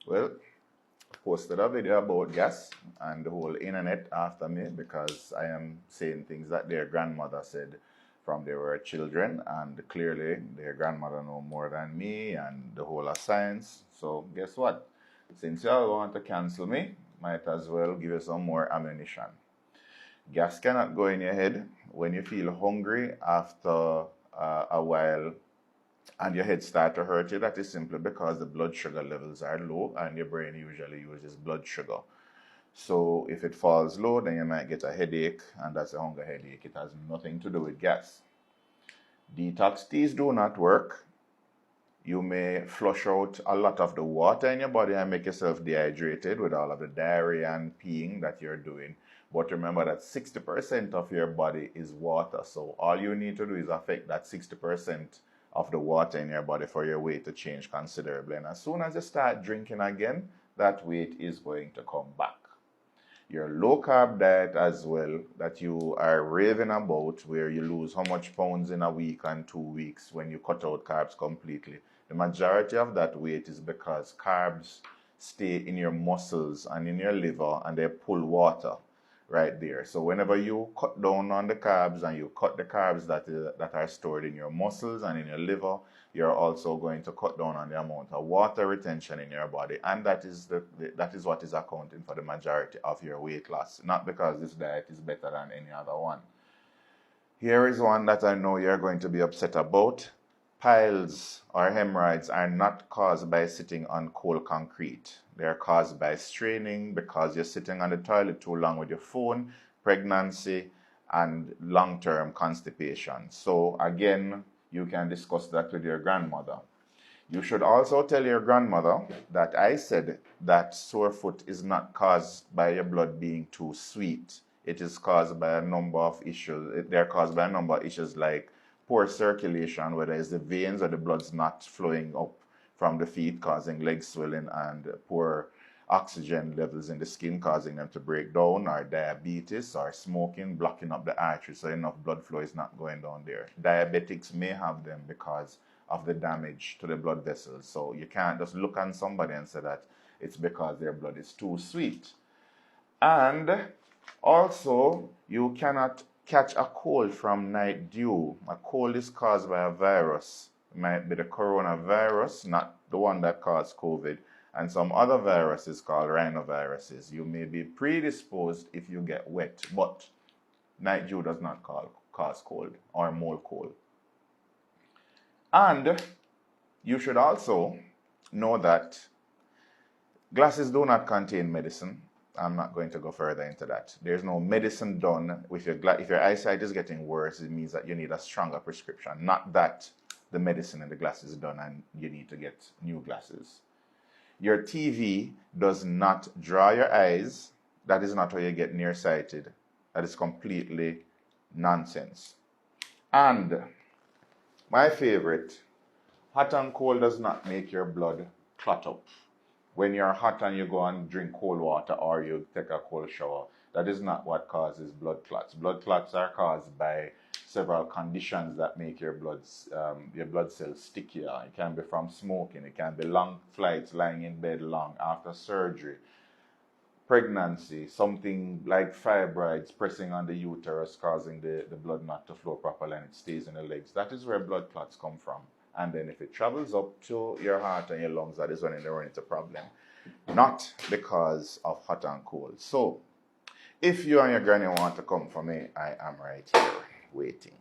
Well, posted a video about gas and the whole internet after me because I am saying things that their grandmother said from they were children, and clearly their grandmother know more than me and the whole of science. So guess what? Since y'all want to cancel me, might as well give you some more ammunition. Gas cannot go in your head when you feel hungry after a while and your head start to hurt you. That is simply because the blood sugar levels are low and your brain usually uses blood sugar. So if it falls low, then you might get a headache, and that's a hunger headache. It has nothing to do with gas. Detox teas do not work. You may flush out a lot of the water in your body and make yourself dehydrated with all of the diarrhea and peeing that you're doing. But remember that 60% of your body is water. So all you need to do is affect that 60% of the water in your body for your weight to change considerably. And as soon as you start drinking again, that weight is going to come back. Your low carb diet as well that you are raving about, where you lose how much pounds in a week and 2 weeks when you cut out carbs completely. The majority of that weight is because carbs stay in your muscles and in your liver and they pull water right there. So whenever you cut down on the carbs and you cut the carbs that are stored in your muscles and in your liver, you're also going to cut down on the amount of water retention in your body, and that is what is accounting for the majority of your weight loss. Not because this diet is better than any other one. Here is one that I know you're going to be upset about. Piles or hemorrhoids are not caused by sitting on cold concrete. They are caused by straining because you're sitting on the toilet too long with your phone, pregnancy, and long-term constipation. So again, you can discuss that with your grandmother. You should also tell your grandmother that I said that sore foot is not caused by your blood being too sweet. It is caused by a number of issues. They're caused by a number of issues like poor circulation, whether it's the veins or the blood's not flowing up from the feet, causing leg swelling, and poor oxygen levels in the skin, causing them to break down, or diabetes, or smoking, blocking up the arteries, so enough blood flow is not going down there. Diabetics may have them because of the damage to the blood vessels. So you can't just look on somebody and say that it's because their blood is too sweet. And also, you cannot catch a cold from night dew. A cold is caused by a virus. It might be the coronavirus, not the one that caused COVID, and some other viruses called rhinoviruses. You may be predisposed if you get wet, but night dew does not cause cold or more cold. And you should also know that glasses do not contain medicine. I'm not going to go further into that. There's no medicine done. If your eyesight is getting worse, it means that you need a stronger prescription. Not that the medicine in the glasses is done and you need to get new glasses. Your TV does not draw your eyes. That is not how you get nearsighted. That is completely nonsense. And my favorite, hot and cold does not make your blood clot up. When you're hot and you go and drink cold water or you take a cold shower, that is not what causes blood clots. Blood clots are caused by several conditions that make your blood cells stickier. It can be from smoking. It can be long flights, lying in bed long after surgery, pregnancy, something like fibroids pressing on the uterus, causing the blood not to flow properly and it stays in the legs. That is where blood clots come from. And then if it travels up to your heart and your lungs, that is when they run into problem. Not because of hot and cold. So, if you and your granny want to come for me, I am right here waiting.